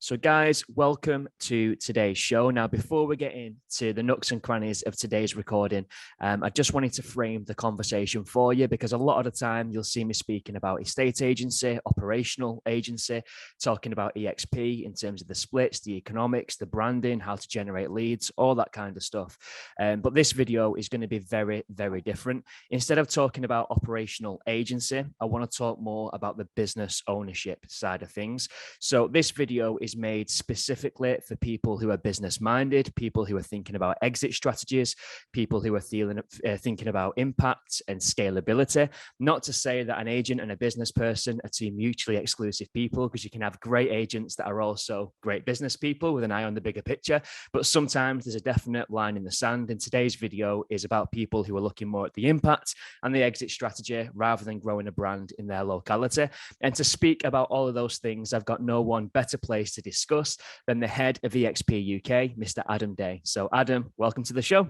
So guys, welcome to today's show. Now, before we get into the nooks and crannies of today's recording, I just wanted to frame the conversation for you because a lot of the time you'll see me speaking about estate agency, operational agency, talking about EXP in terms of the splits, the economics, the branding, how to generate leads, all that kind of stuff. But this video is going to be very, very different. Instead of talking about operational agency, I want to talk more about the business ownership side of things. So this video is made specifically for people who are business minded, people who are thinking about exit strategies, people who are thinking about impact and scalability. Not to say that an agent and a business person are two mutually exclusive people, because you can have great agents that are also great business people with an eye on the bigger picture. But sometimes there's a definite line in the sand. And today's video is about people who are looking more at the impact and the exit strategy rather than growing a brand in their locality. And to speak about all of those things, I've got no one better place to discuss than the head of EXP UK, Mr. Adam Day. So Adam, welcome to the show.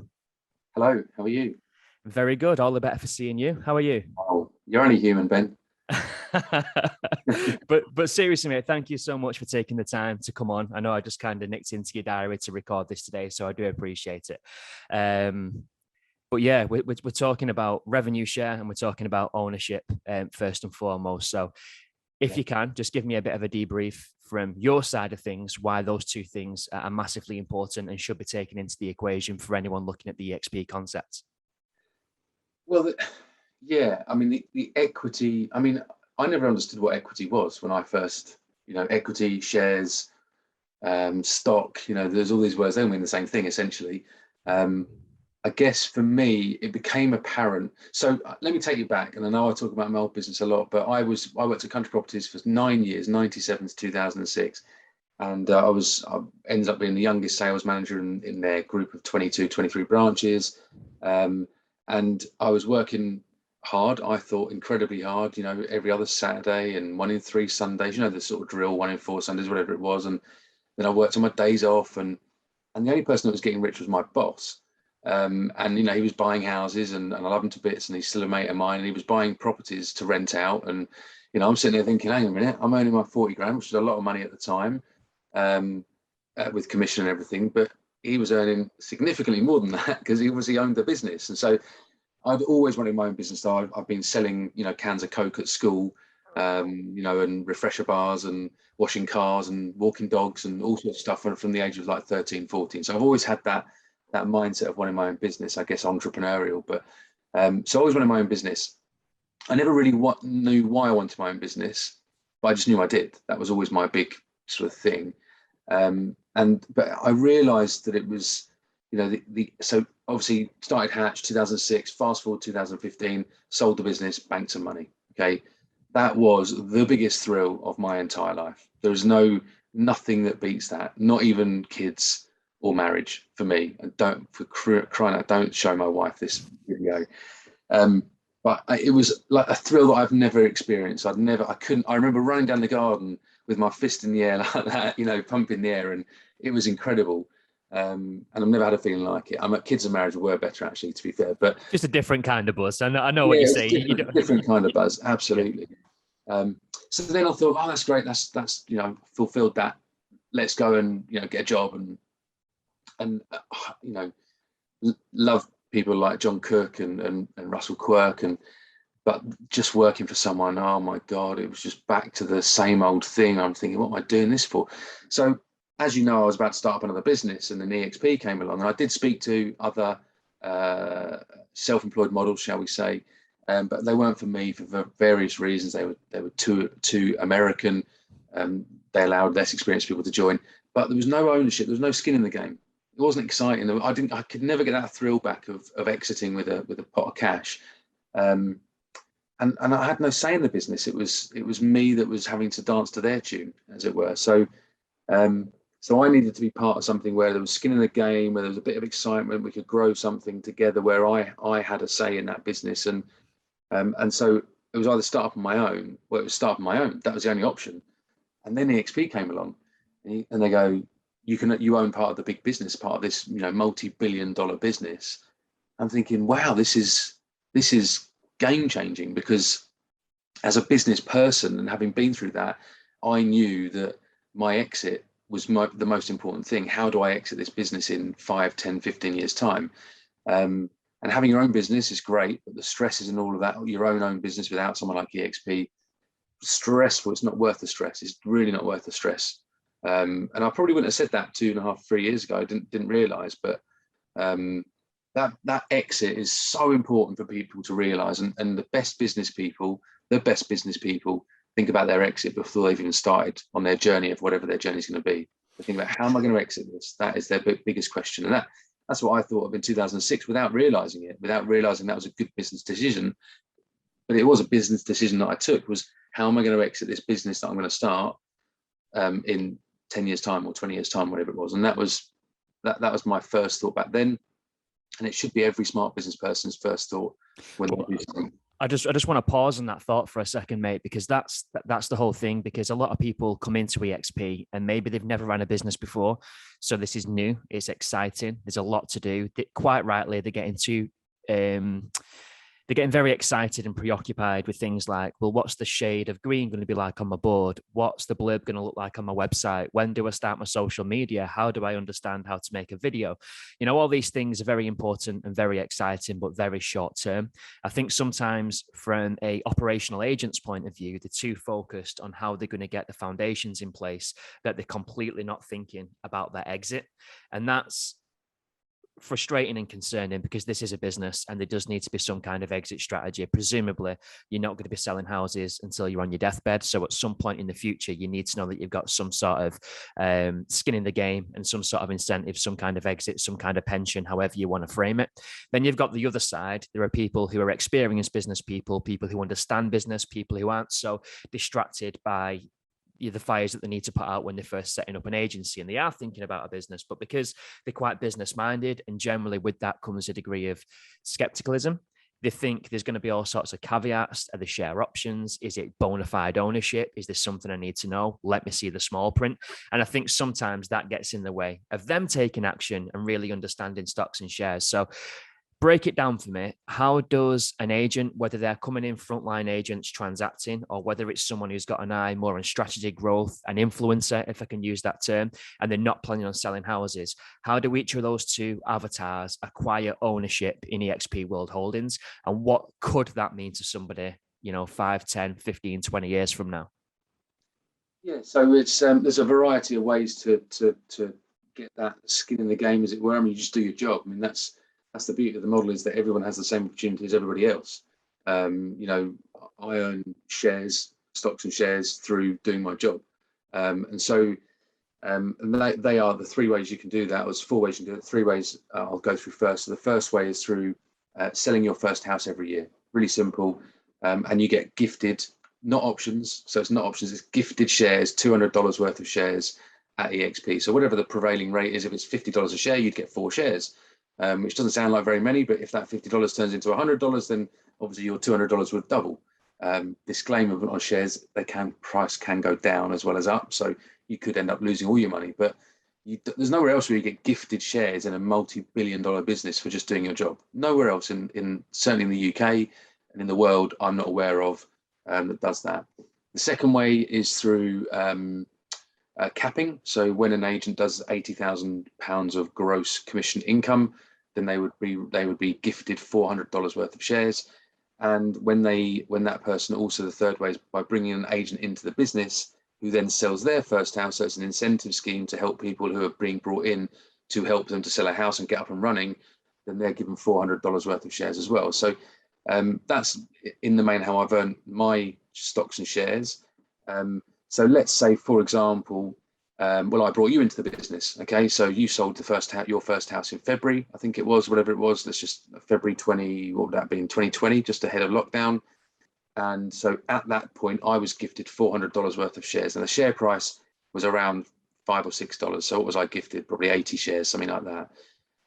Hello, how are you? Very good. All the better for seeing you. How are you? Oh, you're only human, Ben. but seriously, mate, thank you so much for taking the time to come on. I know I just kind of nicked into your diary to record this today, so I do appreciate it. But yeah, we're talking about revenue share and we're talking about ownership first and foremost. So if you can, just give me a bit of a debrief from your side of things, why those two things are massively important and should be taken into the equation for anyone looking at the EXP concept. Well, yeah, I mean, the equity, I mean, I never understood what equity was when I first, equity, shares, stock, there's all these words, they all mean the same thing, essentially. I guess for me, it became apparent. So let me take you back. And I know I talk about my old business a lot, but I worked at Country Properties for 9 years, 97 to 2006. And I ended up being the youngest sales manager in their group of 22, 23 branches. And I was working hard. I thought incredibly hard, every other Saturday and 1 in 3 Sundays, the sort of drill, 1 in 4 Sundays, whatever it was. And then I worked on my days off. And the only person that was getting rich was my boss. And he was buying houses and I love him to bits, and he's still a mate of mine, and he was buying properties to rent out. And I'm sitting there thinking, hang on a minute, I'm earning my 40 grand, which is a lot of money at the time, with commission and everything, but he was earning significantly more than that because he owned the business. And so I'd always wanted my own business. So I've been selling cans of Coke at school, and refresher bars and washing cars and walking dogs and all sorts of stuff from the age of like 13, 14. So I've always had that mindset of wanting my own business, I guess entrepreneurial. But so I always wanted my own business. I never really knew why I wanted my own business, but I just knew I did. That was always my big sort of thing. But I realized that it was, so obviously started Hatch 2006, fast forward 2015, sold the business, banked some money. Okay. That was the biggest thrill of my entire life. There is nothing that beats that, not even kids or marriage for me. And crying out, don't show my wife this video. But it was like a thrill that I've never experienced. I remember running down the garden with my fist in the air like that, pumping the air, and it was incredible. And I've never had a feeling like it. Kids and marriage were better, actually, to be fair. But just a different kind of buzz. I know what you're saying. Different kind of buzz, absolutely. Yeah. So then I thought, oh, that's great. That's fulfilled that. Let's go and get a job and love people like John Cook and Russell Quirk, but just working for someone, oh my God, it was just back to the same old thing. I'm thinking, what am I doing this for? So as you know, I was about to start up another business, and then EXP came along, and I did speak to other self-employed models, shall we say, but they weren't for me for various reasons. They were too American. They allowed less experienced people to join, but there was no ownership. There was no skin in the game. It wasn't exciting. I could never get that thrill back of exiting with a pot of cash. And I had no say in the business. It was me that was having to dance to their tune, as it were. So I needed to be part of something where there was skin in the game, where there was a bit of excitement. We could grow something together where I had a say in that business. And so it was either start up on my own, or it was start up on my own. That was the only option. And then EXP came along, and they go, you own part of the big business, part of this multi-billion-dollar business. I'm thinking, wow, this is game changing, because as a business person and having been through that, I knew that my exit was the most important thing. How do I exit this business in 5, 10, 15 years time? And having your own business is great, but the stresses and all of that, your own business without someone like EXP, stressful. It's not worth the stress. It's really not worth the stress. And I probably wouldn't have said that 2.5, 3 years ago. I didn't realize, but that exit is so important for people to realize. And the best business people think about their exit before they've even started on their journey of whatever their journey is going to be. They think about, how am I going to exit this? That is their biggest question. And that's what I thought of in 2006 without realizing that was a good business decision. But it was a business decision that I took, was how am I going to exit this business that I'm going to start in 10 years time or 20 years time, whatever it was. And that was my first thought back then. And it should be every smart business person's first thought when they do something. I just want to pause on that thought for a second, mate, because that's the whole thing. Because a lot of people come into EXP and maybe they've never ran a business before, so this is new. It's exciting. There's a lot to do. Quite rightly, they're getting very excited and preoccupied with things like, well, what's the shade of green going to be like on my board? What's the blurb going to look like on my website? When do I start my social media? How do I understand how to make a video? All these things are very important and very exciting, but very short term. I think sometimes from a operational agent's point of view, they're too focused on how they're going to get the foundations in place that they're completely not thinking about their exit. And that's frustrating and concerning, because this is a business and there does need to be some kind of exit strategy. Presumably, you're not going to be selling houses until you're on your deathbed. So at some point in the future, you need to know that you've got some sort of skin in the game and some sort of incentive, some kind of exit, some kind of pension, however you want to frame it. Then you've got the other side. There are people who are experienced business people who understand business, people who aren't so distracted by the fires that they need to put out when they're first setting up an agency, and they are thinking about a business, but because they're quite business minded, and generally with that comes a degree of skepticism, they think there's going to be all sorts of caveats. Are the share options? Is it bona fide ownership? Is there something I need to know? Let me see the small print. And I think sometimes that gets in the way of them taking action and really understanding stocks and shares. So break it down for me. How does an agent, whether they're coming in frontline agents transacting, or whether it's someone who's got an eye more on strategy growth, an influencer, if I can use that term, and they're not planning on selling houses, how do each of those two avatars acquire ownership in EXP World Holdings? And what could that mean to somebody, 5, 10, 15, 20 years from now? Yeah, so it's there's a variety of ways to get that skin in the game, as it were. I mean, you just do your job. I mean, that's the beauty of the model, is that everyone has the same opportunity as everybody else. I earn stocks and shares through doing my job. And they are the 3 ways you can do that. There's 4 ways you can do it. 3 ways I'll go through first. So the first way is through selling your first house every year. Really simple. And you get gifted, not options. So it's not options, it's gifted shares, $200 worth of shares at EXP. So whatever the prevailing rate is, if it's $50 a share, you'd get 4 shares. Which doesn't sound like very many, but if that $50 turns into $100, then obviously your $200 would double. Disclaimer on shares, price can go down as well as up, so you could end up losing all your money. But there's nowhere else where you get gifted shares in a multi-billion-dollar business for just doing your job. Nowhere else in certainly in the UK and in the world, I'm not aware of that does that. The second way is through capping. So when an agent does £80,000 of gross commission income, then they would be gifted $400 worth of shares. And when that person, also the third way is by bringing an agent into the business who then sells their first house. So it's an incentive scheme to help people who are being brought in to help them to sell a house and get up and running. Then they're given $400 worth of shares as well. So that's in the main how I've earned my stocks and shares. So let's say, for example, I brought you into the business. Okay, so you sold your first house in February, I think it was, whatever it was. Let's just February 20. What would that be in 2020? Just ahead of lockdown. And so at that point, I was gifted $400 worth of shares, and the share price was around $5 or $6. So what was I gifted? Probably 80 shares, something like that.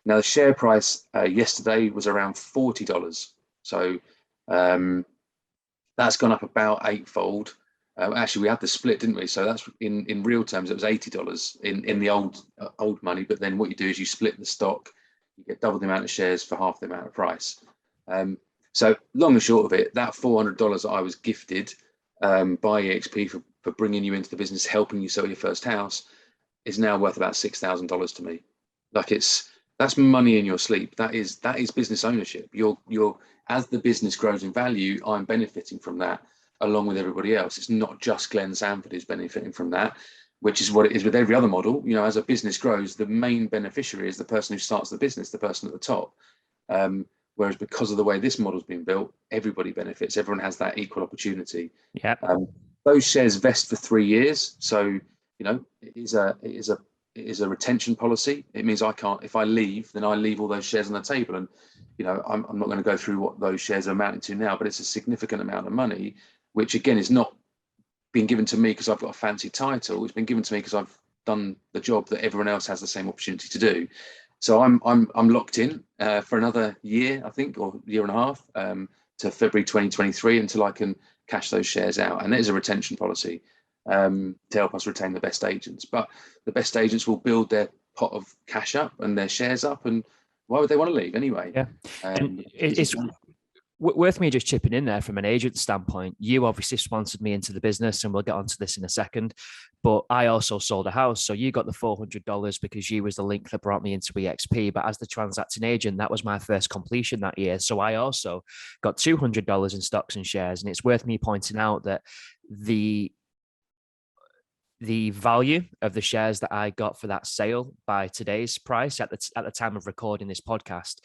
Now the share price yesterday was around $40. So that's gone up about 8-fold. Actually, we had the split, didn't we? So that's in real terms, it was $80 in the old money. But then what you do is you split the stock, you get double the amount of shares for half the amount of price. So long and short of it, that $400 that I was gifted by EXP for bringing you into the business, helping you sell your first house, is now worth about $6,000 to me. Like that's money in your sleep. That is business ownership. You're as the business grows in value, I'm benefiting from that along with everybody else. It's not just Glenn Sanford who's benefiting from that, which is what it is with every other model. You know, as a business grows, the main beneficiary is the person who starts the business, the person at the top. Whereas because of the way this model's been built, everybody benefits. Everyone has that equal opportunity. Yeah. Those shares vest for 3 years, so you know it is a retention policy. It means I can't, if I leave, then I leave all those shares on the table. And you know, I'm not going to go through what those shares are amounting to now, but it's a significant amount of money, which again is not being given to me because I've got a fancy title. It's been given to me because I've done the job that everyone else has the same opportunity to do. So I'm locked in for another year, I think, or year and a half, to February 2023 until I can cash those shares out. And it is a retention policy to help us retain the best agents. But the best agents will build their pot of cash up and their shares up, and why would they want to leave anyway? Yeah, and it's worth me just chipping in there from an agent standpoint. You obviously sponsored me into the business, and we'll get onto this in a second. But I also sold a house. So you got the $400 because you was the link that brought me into EXP. But as the transacting agent, that was my first completion that year. So I also got $200 in stocks and shares. And it's worth me pointing out that the value of the shares that I got for that sale by today's price at the time of recording this podcast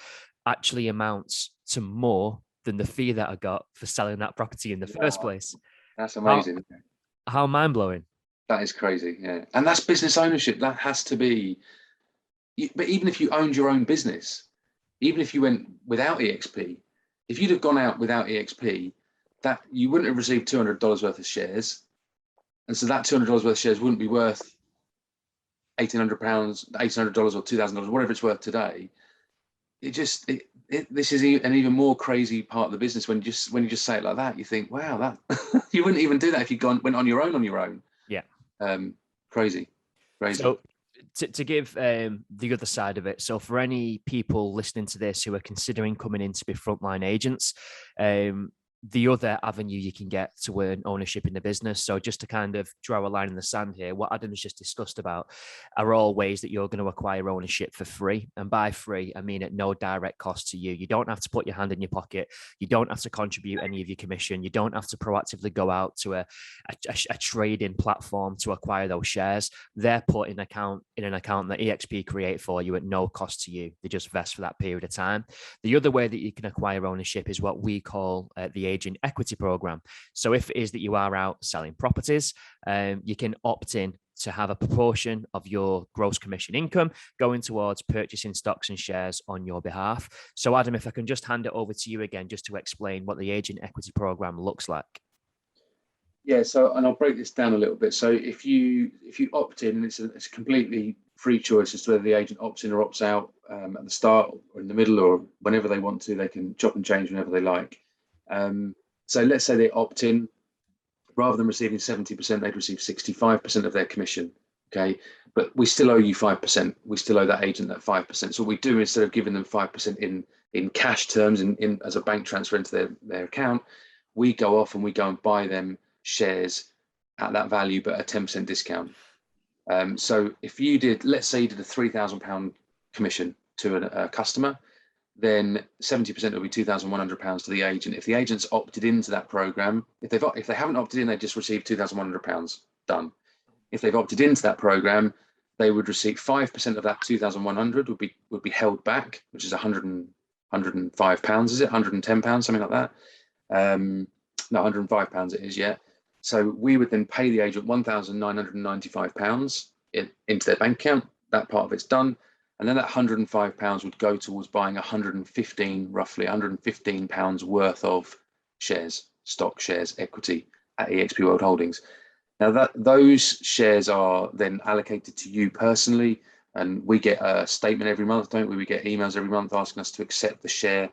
actually amounts to more than the fee that I got for selling that property in the first place. That's amazing. How mind-blowing. That is crazy, yeah. And that's business ownership. That has to be, but even if you owned your own business, even if you went without EXP, if you'd have gone out without EXP, that you wouldn't have received $200 worth of shares. And so that $200 worth of shares wouldn't be worth £1,800, $1,800 or $2,000, whatever it's worth today. This is an even more crazy part of the business when you just say it like that. You think, wow, that you wouldn't even do that if you went on your own. Yeah. Crazy. So to give the other side of it, so for any people listening to this who are considering coming in to be frontline agents, the other avenue you can get to earn ownership in the business. So just to kind of draw a line in the sand here, what Adam's just discussed about are all ways that you're going to acquire ownership for free. And by free, I mean at no direct cost to you. You don't have to put your hand in your pocket. You don't have to contribute any of your commission. You don't have to proactively go out to a trading platform to acquire those shares. They're put in an account that EXP create for you at no cost to you. They just vest for that period of time. The other way that you can acquire ownership is what we call the agent equity program. So if it is that you are out selling properties, you can opt in to have a proportion of your gross commission income going towards purchasing stocks and shares on your behalf. So Adam, if I can just hand it over to you again, just to explain what the agent equity program looks like. Yeah, so, and I'll break this down a little bit. So if you opt in, and it's a completely free choice as to whether the agent opts in or opts out at the start or in the middle or whenever they want to. They can chop and change whenever they like. So let's say they opt in, rather than receiving 70%, they'd receive 65% of their commission. Okay, but we still owe you 5%. We still owe that agent that 5%. So what we do, instead of giving them 5% in cash terms, in as a bank transfer into their account, we go off and we go and buy them shares at that value, but a 10% discount. So if you did, let's say you did a £3,000 commission to a customer, then 70% will be £2,100 to the agent. If the agent's opted into that program, if they haven't opted in, they just receive £2,100 done. If they've opted into that program, they would receive 5% of that 2,100 would be held back, which is £105, is it? £110, something like that. No, £105 it is, yeah. So we would then pay the agent £1,995 into their bank account. That part of it's done. And then that £105 would go towards buying roughly £115 worth of shares, stock shares, equity at EXP World Holdings. Now those shares are then allocated to you personally, and we get a statement every month, don't we? We get emails every month asking us to accept the share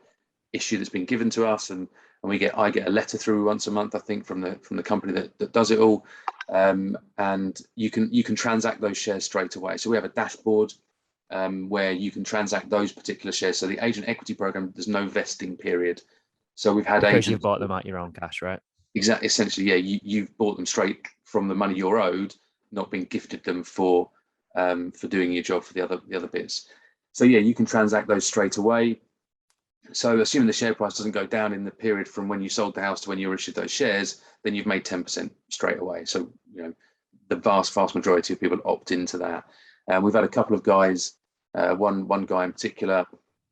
issue that's been given to us, and I get a letter through once a month, I think, from the company that does it all, and you can transact those shares straight away. So we have a dashboard where you can transact those particular shares. So the agent equity program, there's no vesting period. So we've had because you've bought them at your own cash, right? Exactly. Essentially, yeah, you've bought them straight from the money you're owed, not been gifted them for for doing your job for the other bits. So yeah, you can transact those straight away. So assuming the share price doesn't go down in the period from when you sold the house to when you issued those shares, then you've made 10% straight away. So, the vast majority of people opt into that. We've had a couple of guys, one guy in particular,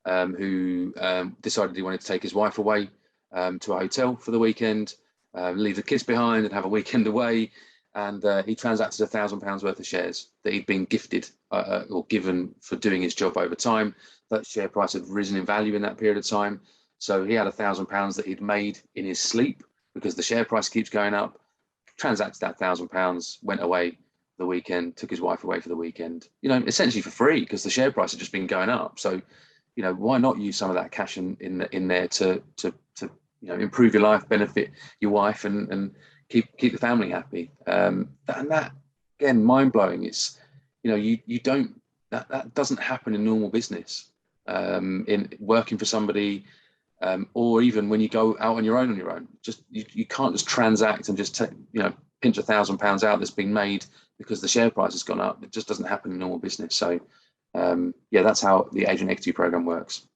who decided he wanted to take his wife away to a hotel for the weekend, leave the kids behind and have a weekend away. And he transacted £1,000 worth of shares that he'd been gifted or given for doing his job over time. That share price had risen in value in that period of time. So he had £1,000 that he'd made in his sleep because the share price keeps going up. Transacted that £1,000, went away the weekend, took his wife away for the weekend, essentially for free because the share price had just been going up. So, why not use some of that cash in there to improve your life, benefit your wife, and keep the family happy. And that again, mind blowing. It's that doesn't happen in normal business. In working for somebody, or even when you go out on your own. Just you can't just transact and just pinch £1,000 out that's been made because the share price has gone up. It just doesn't happen in normal business. So that's how the agent equity program works.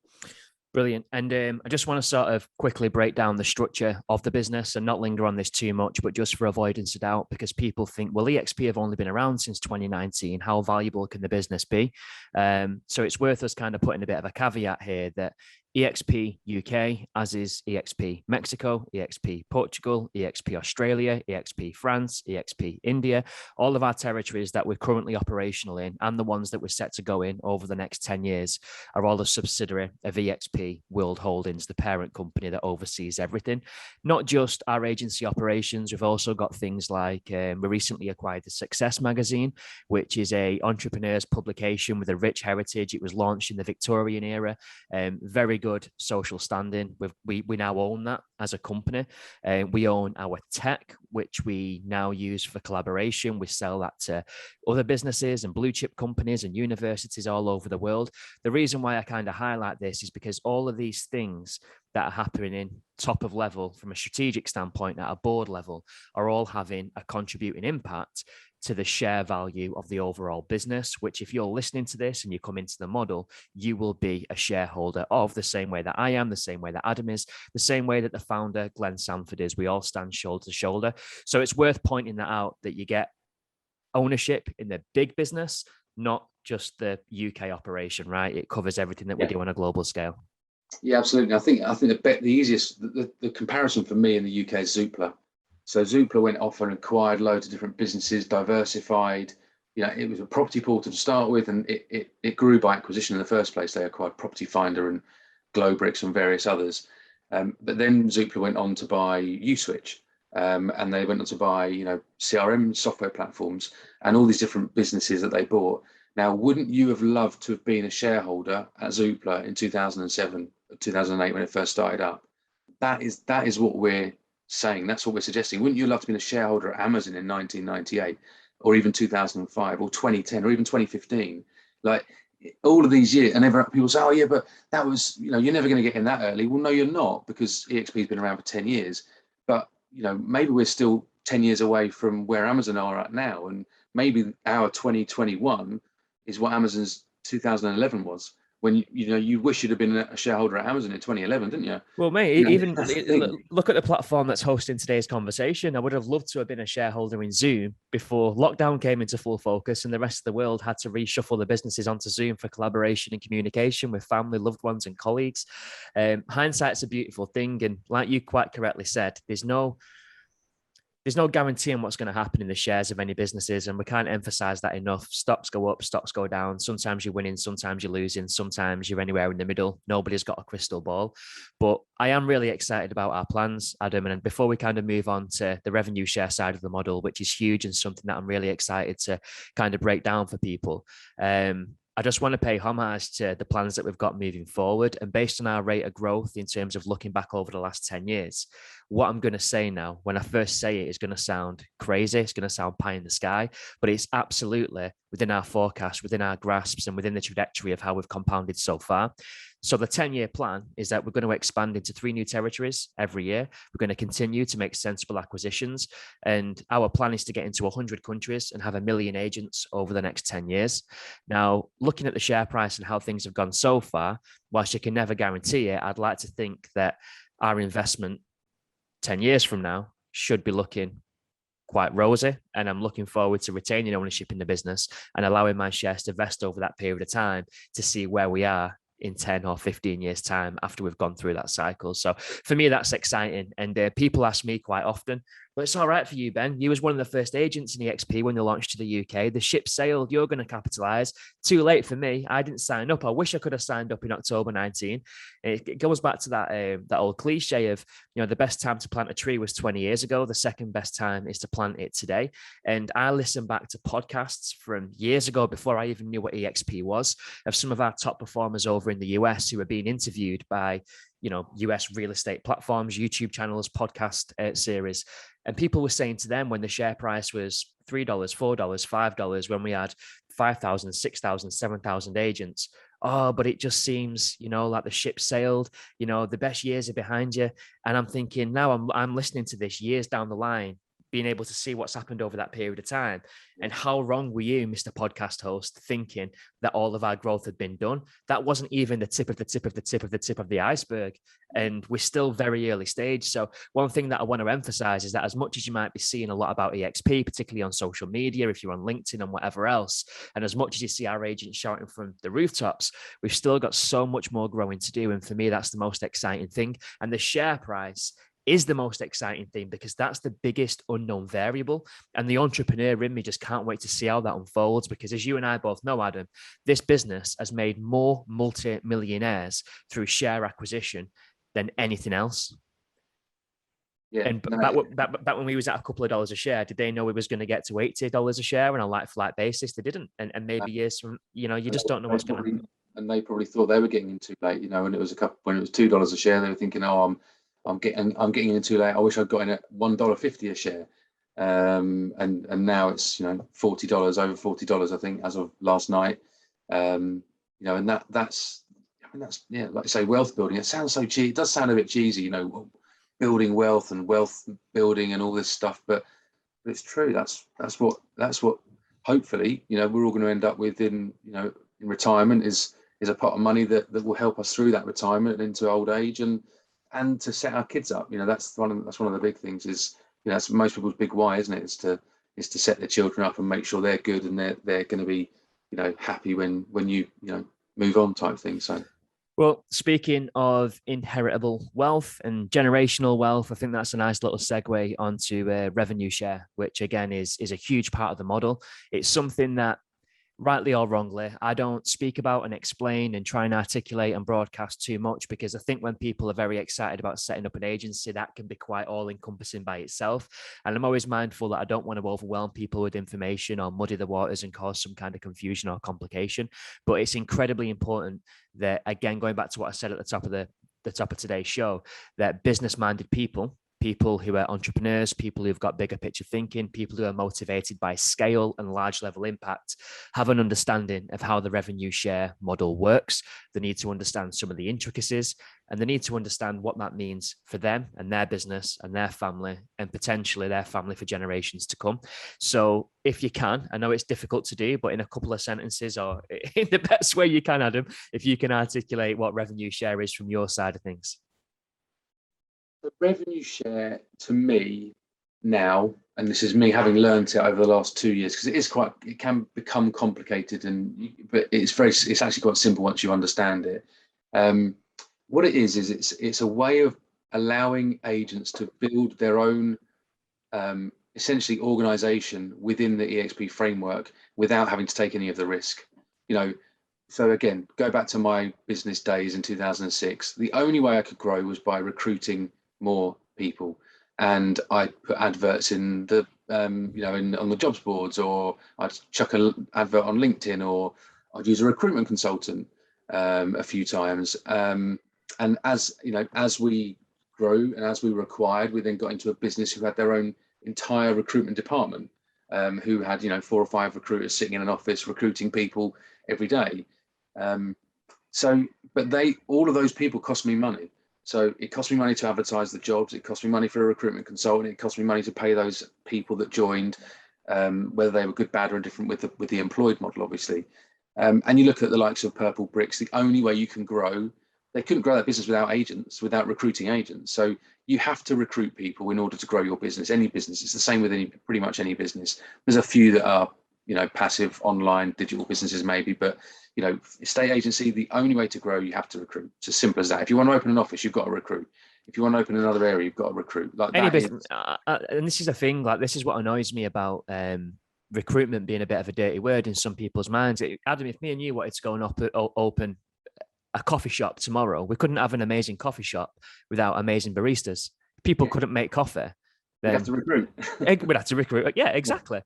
Brilliant. And I just want to sort of quickly break down the structure of the business and not linger on this too much, but just for avoidance of doubt, because people think, well, EXP have only been around since 2019. How valuable can the business be? So it's worth us kind of putting a bit of a caveat here that EXP UK, as is EXP Mexico, EXP Portugal, EXP Australia, EXP France, EXP India, all of our territories that we're currently operational in and the ones that we're set to go in over the next 10 years are all a subsidiary of EXP World Holdings, the parent company that oversees everything. Not just our agency operations, we've also got things like we recently acquired the Success magazine, which is a entrepreneur's publication with a rich heritage. It was launched in the Victorian era. Very good social standing. We now own that as a company. We own our tech, which we now use for collaboration. We sell that to other businesses and blue chip companies and universities all over the world. The reason why I kind of highlight this is because all of these things that are happening in top of level from a strategic standpoint at a board level are all having a contributing impact to the share value of the overall business, which if you're listening to this and you come into the model, you will be a shareholder of, the same way that I am, the same way that Adam is, the same way that the founder, Glenn Sanford, is. We all stand shoulder to shoulder. So it's worth pointing that out, that you get ownership in the big business, not just the UK operation, right? It covers everything that we do on a global scale. Yeah, absolutely. I think the easiest, the comparison for me in the UK is Zoopla. So Zoopla went off and acquired loads of different businesses, diversified. It was a property portal to start with, and it grew by acquisition in the first place. They acquired Property Finder and Glowbricks and various others. But then Zoopla went on to buy Uswitch, and they went on to buy, CRM software platforms and all these different businesses that they bought. Now, wouldn't you have loved to have been a shareholder at Zoopla in 2007, 2008 when it first started up? That is what we're saying. That's what we're suggesting. Wouldn't you love to be a shareholder at Amazon in 1998 or even 2005 or 2010 or even 2015? Like all of these years, and people say, oh yeah, but that was, you're never going to get in that early. Well, no, you're not, because EXP has been around for 10 years. But, maybe we're still 10 years away from where Amazon are at now. And maybe our 2021 is what Amazon's 2011 was, when you wish you'd have been a shareholder at Amazon in 2011, didn't you? Well, mate, even look at the platform that's hosting today's conversation. I would have loved to have been a shareholder in Zoom before lockdown came into full focus and the rest of the world had to reshuffle the businesses onto Zoom for collaboration and communication with family, loved ones, and colleagues. Hindsight's a beautiful thing, and like you quite correctly said, there's no guarantee on what's going to happen in the shares of any businesses. And we can't emphasize that enough. Stocks go up, stocks go down. Sometimes you're winning, sometimes you're losing, sometimes you're anywhere in the middle. Nobody's got a crystal ball. But I am really excited about our plans, Adam. And before we kind of move on to the revenue share side of the model, which is huge and something that I'm really excited to kind of break down for people, I just want to pay homage to the plans that we've got moving forward. And based on our rate of growth in terms of looking back over the last 10 years, what I'm going to say now, when I first say it, is going to sound crazy. It's going to sound pie in the sky, but it's absolutely within our forecast, within our grasps, and within the trajectory of how we've compounded so far. So the 10-year plan is that we're going to expand into 3 new territories every year. We're going to continue to make sensible acquisitions. And our plan is to get into 100 countries and have 1 million agents over the next 10 years. Now, looking at the share price and how things have gone so far, whilst you can never guarantee it, I'd like to think that our investment 10 years from now should be looking quite rosy, and I'm looking forward to retaining ownership in the business and allowing my shares to vest over that period of time to see where we are in 10 or 15 years time after we've gone through that cycle. So for me, that's exciting. And people ask me quite often, well, it's all right for you, Ben. You was one of the first agents in EXP when they launched to the UK. The ship sailed. You're going to capitalize. Too late for me. I didn't sign up. I wish I could have signed up in October 19. It goes back to that old cliche of, the best time to plant a tree was 20 years ago. The second best time is to plant it today. And I listen back to podcasts from years ago before I even knew what EXP was, of some of our top performers over in the US who are being interviewed by US real estate platforms, YouTube channels, podcast series. And people were saying to them when the share price was $3, $4, $5, when we had 5,000, 6,000, 7,000 agents. Oh, but it just seems, like the ship sailed, the best years are behind you. And I'm thinking now I'm listening to this years down the line, being able to see what's happened over that period of time. And how wrong were you, Mr. Podcast host, thinking that all of our growth had been done? That wasn't even the tip of the tip of the tip of the tip of the iceberg. And we're still very early stage. So one thing that I want to emphasize is that as much as you might be seeing a lot about EXP, particularly on social media, if you're on LinkedIn and whatever else, and as much as you see our agents shouting from the rooftops, we've still got so much more growing to do. And for me, that's the most exciting thing. And the share price is the most exciting thing because that's the biggest unknown variable. And the entrepreneur in me just can't wait to see how that unfolds, because as you and I both know, Adam, this business has made more multi-millionaires through share acquisition than anything else. Yeah, and back when we was at a couple of dollars a share, did they know we was going to get to $80 a share on a like-for-like basis? They didn't. And maybe years from, you just don't know what's going to happen. And they probably thought they were getting in too late, when it was $2 a share, they were thinking, oh, I'm getting in too late. I wish I'd got in at $1.50 a share. And now it's $40, over $40, I think, as of last night. And that's like I say, wealth building. It sounds so cheesy. It does sound a bit cheesy, building wealth and wealth building and all this stuff, but it's true. That's what hopefully we're all going to end up with in retirement is a pot of money that will help us through that retirement into old age and to set our kids up. That's one of the big things is, that's most people's big why, isn't it? Is to set their children up and make sure they're good and they're going to be, happy when you move on, type thing. So. Well, speaking of inheritable wealth and generational wealth, I think that's a nice little segue onto revenue share, which again is a huge part of the model. It's something that, rightly or wrongly, I don't speak about and explain and try and articulate and broadcast too much, because I think when people are very excited about setting up an agency, that can be quite all-encompassing by itself. And I'm always mindful that I don't want to overwhelm people with information or muddy the waters and cause some kind of confusion or complication. But it's incredibly important that, again, going back to what I said at the top of today's show, that business-minded people who are entrepreneurs, people who've got bigger picture thinking, people who are motivated by scale and large level impact, have an understanding of how the revenue share model works. They need to understand some of the intricacies, and they need to understand what that means for them and their business and their family, and potentially their family for generations to come. So if you can, I know it's difficult to do, but in a couple of sentences or in the best way you can, Adam, if you can articulate what revenue share is from your side of things. The revenue share, to me now, and this is me having learned it over the last 2 years, because it can become complicated, but it's actually quite simple once you understand it. What it is it's a way of allowing agents to build their own essentially organization within the EXP framework without having to take any of the risk. So again, go back to my business days in 2006. The only way I could grow was by recruiting more people, and I put adverts in the on the jobs boards, or I'd chuck an advert on LinkedIn, or I'd use a recruitment consultant a few times. And as we grew and as we were acquired, we then got into a business who had their own entire recruitment department, who had 4 or 5 recruiters sitting in an office recruiting people every day. But all of those people cost me money. So it cost me money to advertise the jobs. It cost me money for a recruitment consultant. It cost me money to pay those people that joined, whether they were good, bad, or indifferent with the employed model, obviously. And you look at the likes of Purple Bricks, the only way you can grow, they couldn't grow that business without agents, without recruiting agents. So you have to recruit people in order to grow your business, any business. It's the same with pretty much any business. There's a few that are, passive online digital businesses maybe, but estate agency, the only way to grow, you have to recruit. It's as simple as that. If you want to open an office, you've got to recruit. If you want to open another area, you've got to recruit. Like any business, and this is the thing. Like, this is what annoys me about recruitment being a bit of a dirty word in some people's minds. Adam, if me and you wanted to go and open a coffee shop tomorrow, we couldn't have an amazing coffee shop without amazing baristas. People couldn't make coffee. We'd have to recruit. We'd have to recruit. Yeah, exactly.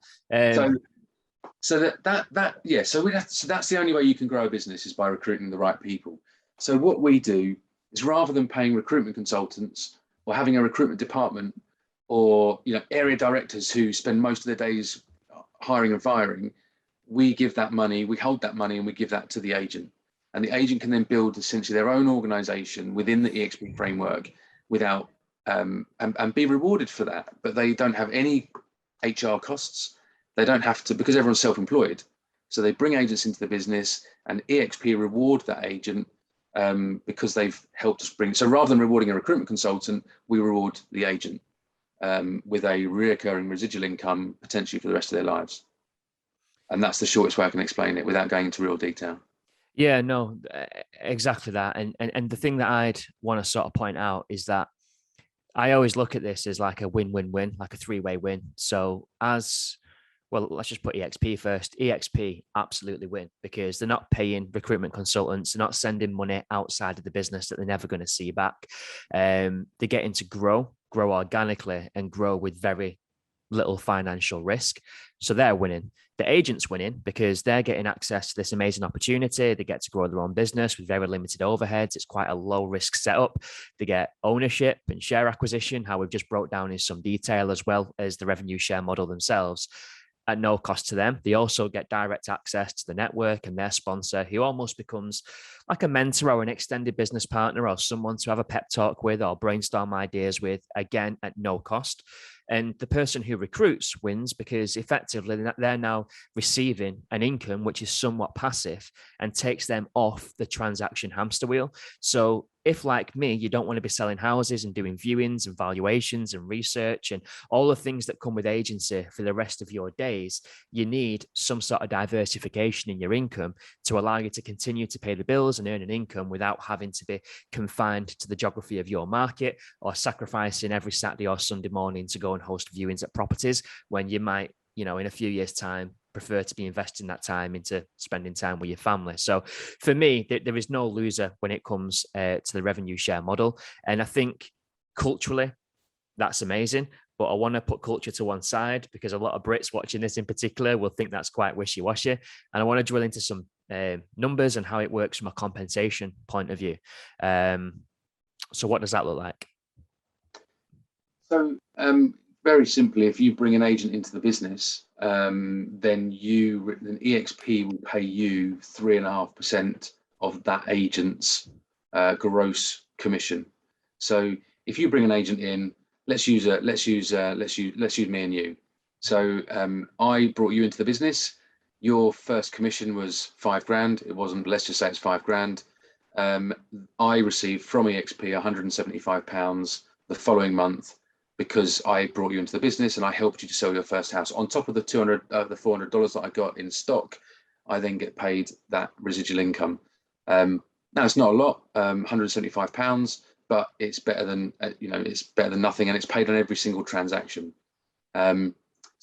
So that's the only way you can grow a business, is by recruiting the right people. So what we do is, rather than paying recruitment consultants or having a recruitment department or area directors who spend most of their days hiring and firing, we give that money, we hold that money, and we give that to the agent. And the agent can then build essentially their own organization within the EXP framework without and be rewarded for that. But they don't have any HR costs. They don't have to, because everyone's self-employed. So they bring agents into the business, and EXP reward that agent because they've helped us bring. So rather than rewarding a recruitment consultant, we reward the agent with a reoccurring residual income potentially for the rest of their lives. And that's the shortest way I can explain it without going into real detail. Yeah, no, exactly that. And the thing that I'd want to sort of point out is that I always look at this as like a win-win-win, like a 3-way win. So let's just put EXP first. EXP absolutely win, because they're not paying recruitment consultants. They're not sending money outside of the business that they're never going to see back. They're getting to grow organically, and grow with very little financial risk. So they're winning. The agent's winning because they're getting access to this amazing opportunity. They get to grow their own business with very limited overheads. It's quite a low risk setup. They get ownership and share acquisition, how we've just broke down in some detail, as well as the revenue share model themselves, at no cost to them. They also get direct access to the network and their sponsor, who almost becomes like a mentor or an extended business partner, or someone to have a pep talk with or brainstorm ideas with, again, at no cost. And the person who recruits wins, because effectively they're now receiving an income which is somewhat passive and takes them off the transaction hamster wheel. So if, like me, you don't want to be selling houses and doing viewings and valuations and research and all the things that come with agency for the rest of your days, you need some sort of diversification in your income to allow you to continue to pay the bills and earn an income without having to be confined to the geography of your market, or sacrificing every Saturday or Sunday morning to go and host viewings at properties, when you might, in a few years' time, prefer to be investing that time into spending time with your family. So for me, there is no loser when it comes to the revenue share model. And I think culturally, that's amazing. But I want to put culture to one side, because a lot of Brits watching this in particular will think that's quite wishy-washy. And I want to drill into some numbers and how it works from a compensation point of view. So what does that look like? So very simply, if you bring an agent into the business, then EXP will pay you 3.5% of that agent's gross commission. So if you bring an agent in, let's use me and you. So I brought you into the business. Your first commission was £5,000. It wasn't, but let's just say it's £5,000. I received from EXP £175 the following month, because I brought you into the business and I helped you to sell your first house. On top of the $400 that I got in stock, I then get paid that residual income. Now it's not a lot, £175, but it's better than nothing, and it's paid on every single transaction. So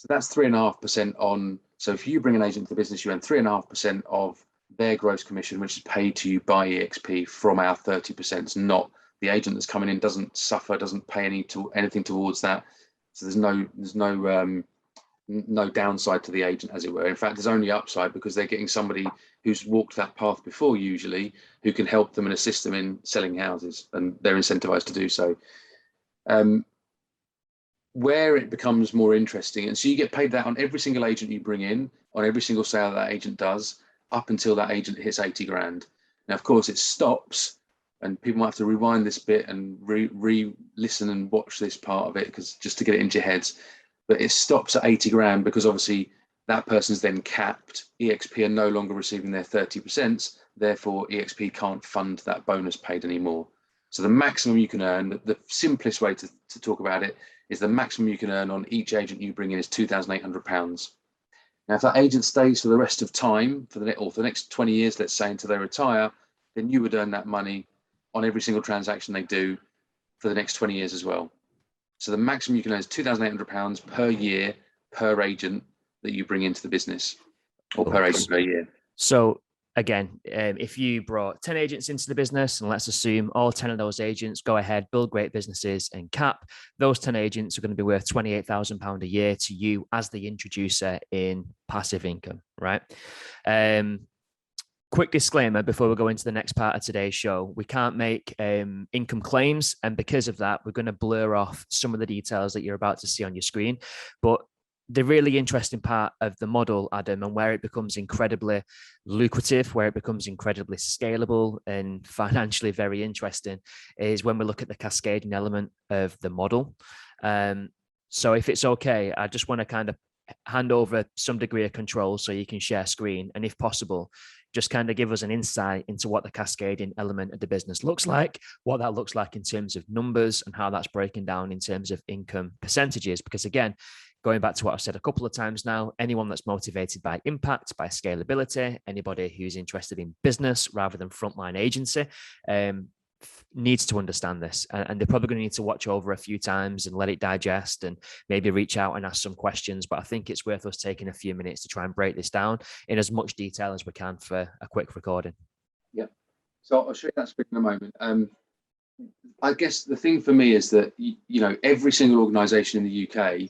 that's 3.5% on. So if you bring an agent to the business, you earn 3.5% of their gross commission, which is paid to you by EXP from our 30%. It's not the agent that's coming in doesn't pay anything towards that. So there's no downside to the agent, as it were. In fact, there's only upside, because they're getting somebody who's walked that path before, usually, who can help them and assist them in selling houses, and they're incentivized to do so. Where it becomes more interesting, and so you get paid that on every single agent you bring in, on every single sale that agent does, up until that agent hits 80 grand. Now, of course, it stops, and people might have to rewind this bit and re-listen and watch this part of it, because just to get it into your heads. But it stops at 80 grand because obviously that person's then capped. EXP are no longer receiving their 30%, therefore EXP can't fund that bonus paid anymore. So the maximum you can earn, the simplest way to talk about it, is the maximum you can earn on each agent you bring in is £2,800. Now, if that agent stays for the rest of time, for the next 20 years, let's say, until they retire, then you would earn that money on every single transaction they do for the next 20 years as well. So the maximum you can earn is £2,800 per year per agent that you bring into the business, or per agent per year. So again, if you brought 10 agents into the business, and let's assume all 10 of those agents go ahead, build great businesses and cap, those 10 agents are going to be worth £28,000 a year to you as the introducer in passive income, right? Quick disclaimer before we go into the next part of today's show: we can't make income claims, and because of that, we're going to blur off some of the details that you're about to see on your screen. But the really interesting part of the model, Adam, and where it becomes incredibly lucrative, where it becomes incredibly scalable and financially very interesting, is when we look at the cascading element of the model. So if it's okay, I just want to kind of hand over some degree of control so you can share screen, and if possible, just kind of give us an insight into what the cascading element of the business looks like, what that looks like in terms of numbers, and how that's breaking down in terms of income percentages. Because again, going back to what I've said a couple of times now, anyone that's motivated by impact, by scalability, anybody who's interested in business rather than frontline agency, needs to understand this, and they're probably going to need to watch over a few times and let it digest, and maybe reach out and ask some questions. But I think it's worth us taking a few minutes to try and break this down in as much detail as we can for a quick recording. Yeah. So I'll show you that screen in a moment. I guess the thing for me is that, you know, every single organization in the UK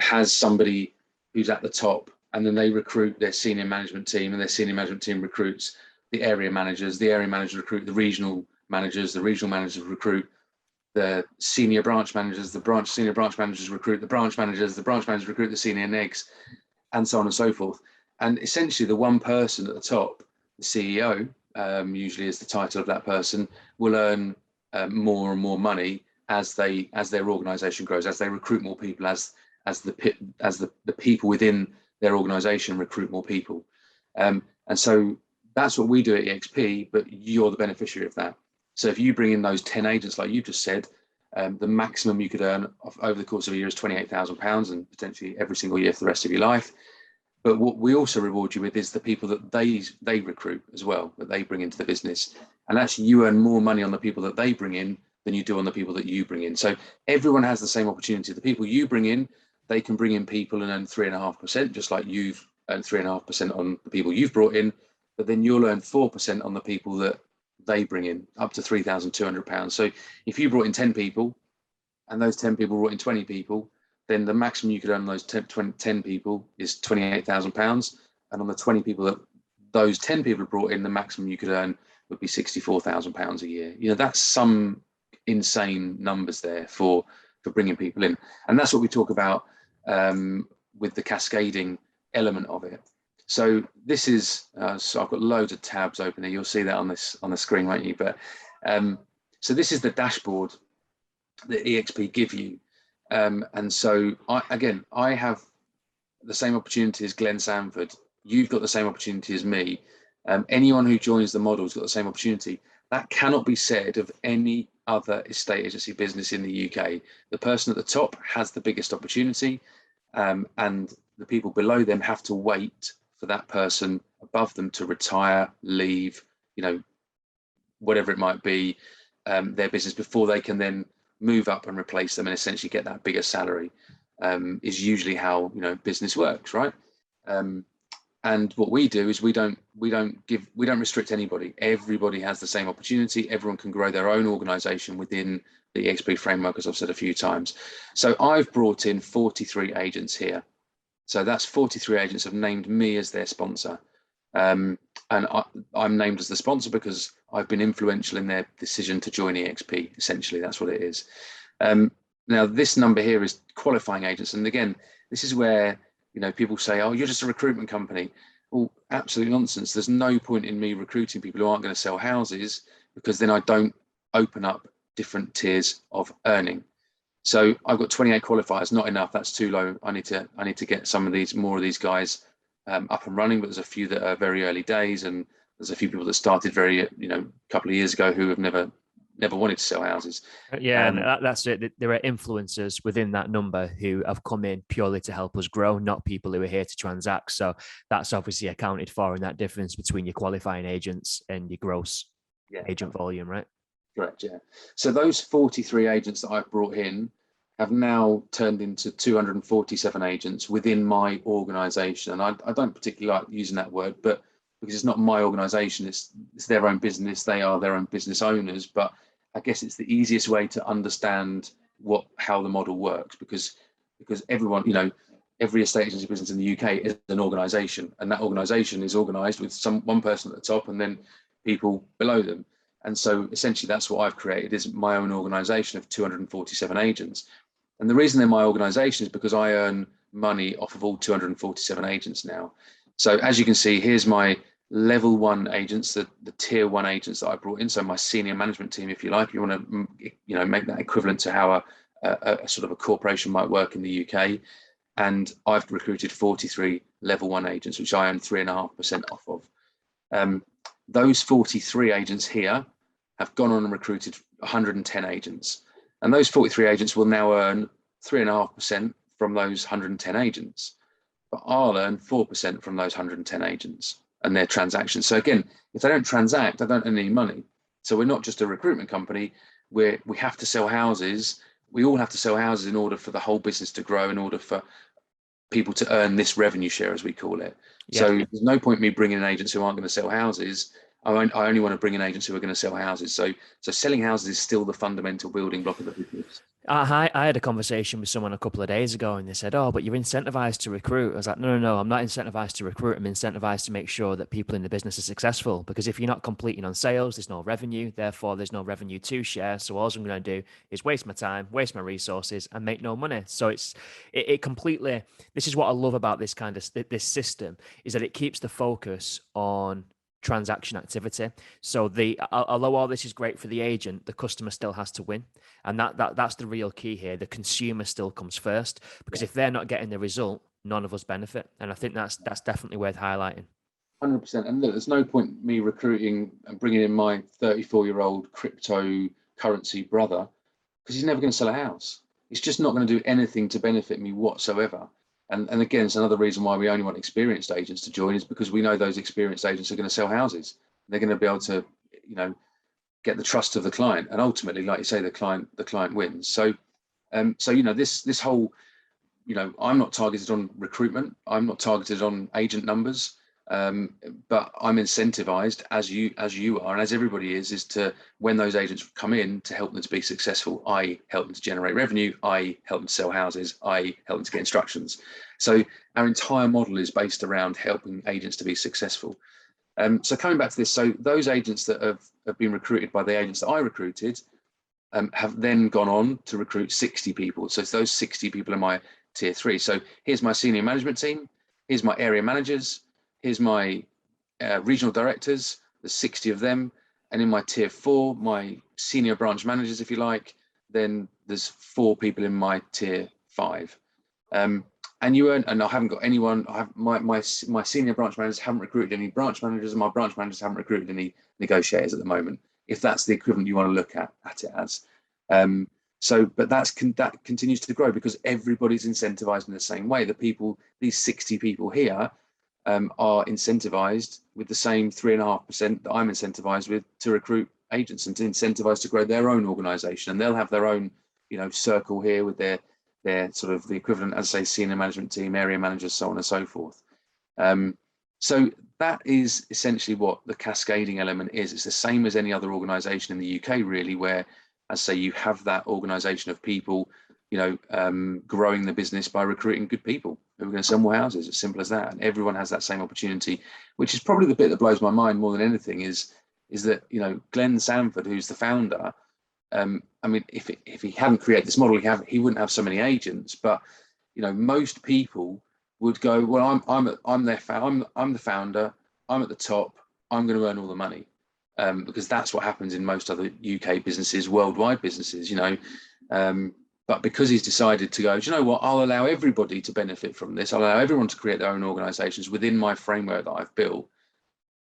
has somebody who's at the top, and then they recruit their senior management team, and their senior management team recruits the area managers recruit the regional managers recruit the senior branch managers, senior branch managers recruit the branch managers recruit the senior negs, and so on and so forth. And essentially the one person at the top, the CEO, usually is the title of that person, will earn more and more money as their organization grows, as they recruit more people, as the people within their organization recruit more people. And so that's what we do at EXP, but you're the beneficiary of that. So if you bring in those 10 agents, like you just said, the maximum you could earn over the course of a year is £28,000, and potentially every single year for the rest of your life. But what we also reward you with is the people that they recruit as well, that they bring into the business. And actually you earn more money on the people that they bring in than you do on the people that you bring in. So everyone has the same opportunity. The people you bring in, they can bring in people and earn 3.5%, just like you've earned 3.5% on the people you've brought in. But then you'll earn 4% on the people that they bring in, up to £3,200. So if you brought in 10 people and those 10 people brought in 20 people, then the maximum you could earn on those 10 people is £28,000. And on the 20 people that those 10 people brought in, the maximum you could earn would be £64,000 a year. You know, that's some insane numbers there for bringing people in. And that's what we talk about with the cascading element of it. So this is, so I've got loads of tabs open there. You'll see that on the screen, won't you? But so this is the dashboard that EXP give you. And so I have the same opportunity as Glenn Sanford. You've got the same opportunity as me. Anyone who joins the model has got the same opportunity. That cannot be said of any other estate agency business in the UK. The person at the top has the biggest opportunity, and the people below them have to wait for that person above them to retire, leave, you know, whatever it might be, their business, before they can then move up and replace them and essentially get that bigger salary. Is usually how, you know, business works, right? And what we do is we don't restrict anybody. Everybody has the same opportunity. Everyone can grow their own organization within the EXP framework, as I've said a few times. So I've brought in 43 agents here. So that's 43 agents have named me as their sponsor. And I'm named as the sponsor because I've been influential in their decision to join EXP. Essentially, that's what it is. Now, this number here is qualifying agents. And again, this is where, people say, oh, you're just a recruitment company. Well, absolute nonsense. There's no point in me recruiting people who aren't going to sell houses, because then I don't open up different tiers of earning. So I've got 28 qualifiers, not enough. That's too low. I need to get more of these guys up and running. But there's a few that are very early days, and there's a few people that started a couple of years ago who have never wanted to sell houses. Yeah, and that's it. There are influencers within that number who have come in purely to help us grow, not people who are here to transact. So that's obviously accounted for in that difference between your qualifying agents and your gross agent volume, right? Correct, yeah. So those 43 agents that I've brought in have now turned into 247 agents within my organization. And I don't particularly like using that word, but because it's not my organization, it's their own business. They are their own business owners. But I guess it's the easiest way to understand how the model works, because everyone, every estate agency business in the UK is an organization, and that organization is organized with one person at the top and then people below them. And so essentially that's what I've created, is my own organization of 247 agents. And the reason they're my organization is because I earn money off of all 247 agents now. So as you can see, here's my level 1 agents, the tier 1 agents that I brought in. So my senior management team, if you like, if you want to make that equivalent to how a sort of a corporation might work in the UK. And I've recruited 43 level 1 agents, which I earn 3.5% off of. Those 43 agents here have gone on and recruited 110 agents. And those 43 agents will now earn 3.5% from those 110 agents. But I'll earn 4% from those 110 agents and their transactions. So again, if they don't transact, I don't earn any money. So we're not just a recruitment company where we have to sell houses. We all have to sell houses in order for the whole business to grow, in order for people to earn this revenue share, as we call it. Yeah. So there's no point in me bringing in agents who aren't going to sell houses. I only want to bring in agents who are going to sell houses. So selling houses is still the fundamental building block of the business. I had a conversation with someone a couple of days ago, and they said, oh, but you're incentivized to recruit. I was like, no, I'm not incentivized to recruit. I'm incentivized to make sure that people in the business are successful, because if you're not completing on sales, there's no revenue. Therefore, there's no revenue to share. So all I'm going to do is waste my time, waste my resources, and make no money. So it completely, this is what I love about this this system, is that it keeps the focus on transaction activity. So although all this is great for the agent, the customer still has to win, and that's the real key here. The consumer still comes first, because if they're not getting the result, none of us benefit. And I think that's definitely worth highlighting. 100%. And look, there's no point me recruiting and bringing in my 34-year-old cryptocurrency brother, because he's never going to sell a house. He's just not going to do anything to benefit me whatsoever. And again, it's another reason why we only want experienced agents to join, is because we know those experienced agents are going to sell houses. They're going to be able to, get the trust of the client, and ultimately, like you say, the client wins. So, this whole, I'm not targeted on recruitment. I'm not targeted on agent numbers, but I'm incentivized, as you are, and as everybody is to, when those agents come in, to help them to be successful. I help them to generate revenue. I help them to sell houses. I help them to get instructions. So our entire model is based around helping agents to be successful. So coming back to this, so those agents that have been recruited by the agents that I recruited have then gone on to recruit 60 people. So those 60 people are my tier 3. So here's my senior management team. Here's my area managers. Here's my regional directors. There's 60 of them. And in my tier 4, my senior branch managers, if you like, then there's 4 people in my tier 5. And I haven't got anyone. I have my senior branch managers haven't recruited any branch managers, and my branch managers haven't recruited any negotiators at the moment, if that's the equivalent you want to look at it as. But that continues to grow, because everybody's incentivized in the same way. These 60 people here are incentivized with the same 3.5% that I'm incentivized with to recruit agents, and to incentivize to grow their own organization. And they'll have their own, circle here with their sort of the equivalent, as I say, senior management team, area managers, so on and so forth. So that is essentially what the cascading element is. It's the same as any other organization in the UK, really, where, as I say, you have that organization of people, growing the business by recruiting good people who are going to sell more houses. It's simple as that. And everyone has that same opportunity, which is probably the bit that blows my mind more than anything, is that, Glenn Sanford, who's the founder, I mean, if he hadn't created this model, he wouldn't have so many agents. But most people would go, well, I'm the founder, I'm at the top, I'm going to earn all the money, because that's what happens in most other UK businesses, worldwide businesses, but because he's decided to go, do you know what, I'll allow everybody to benefit from this. I'll allow everyone to create their own organizations within my framework that I've built.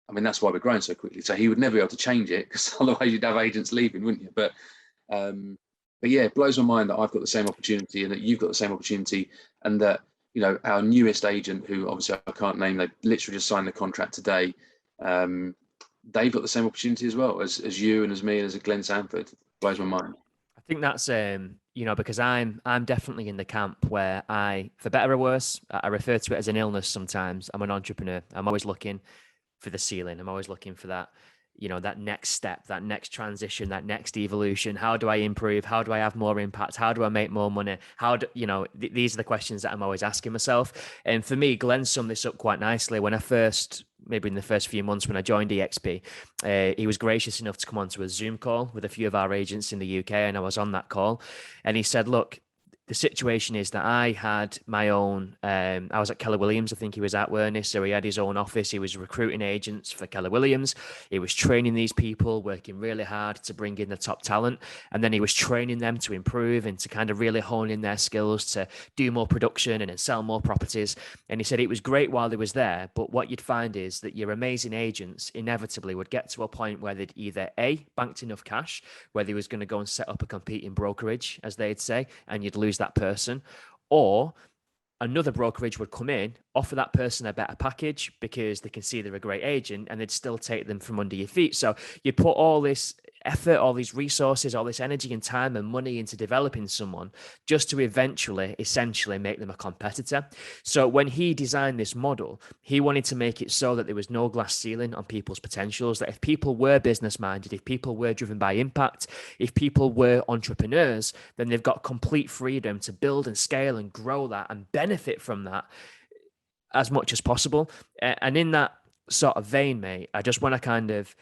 I mean, that's why we're growing so quickly. So he would never be able to change it, because otherwise you'd have agents leaving, wouldn't you? But yeah, it blows my mind that I've got the same opportunity and that you've got the same opportunity, and that our newest agent, who obviously I can't name, they literally just signed the contract today. They've got the same opportunity as well as you and as me and as Glenn Sanford. It blows my mind. I think that's because I'm definitely in the camp where for better or worse, I refer to it as an illness sometimes. I'm an entrepreneur. I'm always looking for the ceiling. I'm always looking for that, that next step, that next transition, that next evolution. How do I improve? How do I have more impact? How do I make more money? These are the questions that I'm always asking myself. And for me, Glenn summed this up quite nicely when maybe in the first few months when I joined EXP, he was gracious enough to come onto a Zoom call with a few of our agents in the UK. And I was on that call, and he said, look, the situation is that I had my own, I was at Keller Williams, I think he was at, weren't he? So he had his own office. He was recruiting agents for Keller Williams. He was training these people, working really hard to bring in the top talent. And then he was training them to improve and to kind of really hone in their skills to do more production and sell more properties. And he said it was great while he was there, but what you'd find is that your amazing agents inevitably would get to a point where they'd either banked enough cash, where they was going to go and set up a competing brokerage, as they'd say, and you'd lose that person, or another brokerage would come in, offer that person a better package because they can see they're a great agent, and they'd still take them from under your feet. So you put all this effort, all these resources, all this energy and time and money into developing someone just to essentially make them a competitor. So when he designed this model, he wanted to make it so that there was no glass ceiling on people's potentials, that if people were business minded, if people were driven by impact, if people were entrepreneurs, then they've got complete freedom to build and scale and grow that and benefit from that as much as possible. And in that sort of vein, mate, I just want to kind of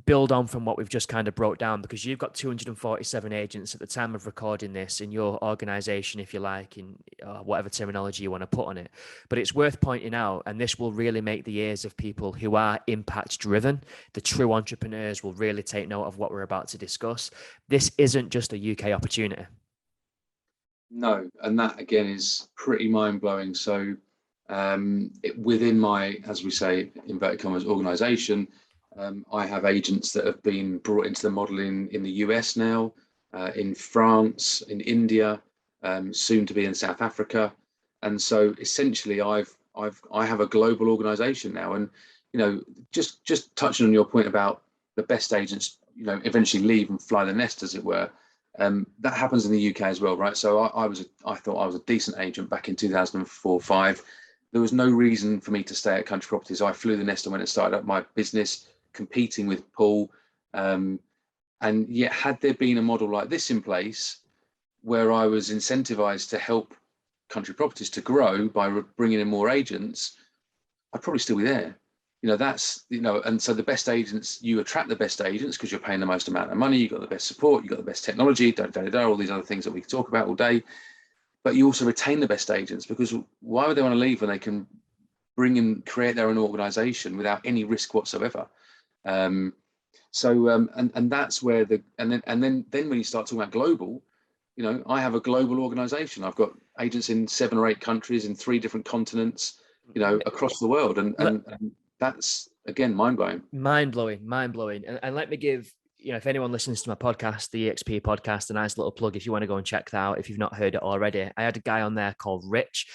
build on from what we've just kind of broke down, because you've got 247 agents at the time of recording this in your organization, if you like, in whatever terminology you want to put on it. But it's worth pointing out, and this will really make the ears of people who are impact driven, the true entrepreneurs, will really take note of what we're about to discuss. This isn't just a UK opportunity. No, and that again is pretty mind blowing. So within my, as we say, inverted commas, organization, I have agents that have been brought into the model in the US now, in France, in India, soon to be in South Africa. And so essentially I have a global organization now. And, just touching on your point about the best agents, eventually leave and fly the nest, as it were. That happens in the UK as well, right? So I thought I was a decent agent back in 2004-05. There was no reason for me to stay at Country Properties. I flew the nest and went and started up my business, competing with Paul. And yet, had there been a model like this in place, where I was incentivized to help Country Properties to grow by bringing in more agents, I'd probably still be there. And so the best agents, you attract the best agents because you're paying the most amount of money, you've got the best support, you've got the best technology, all these other things that we can talk about all day. But you also retain the best agents, because why would they want to leave when they can bring and create their own organization without any risk whatsoever? And that's where then when you start talking about global, I have a global organization. I've got agents in 7 or 8 countries, in 3 different continents, across the world. And that's, again, mind-blowing. Mind-blowing. And let me give, if anyone listens to my podcast, the EXP podcast, a nice little plug if you want to go and check that out, if you've not heard it already. I had a guy on there called Rich.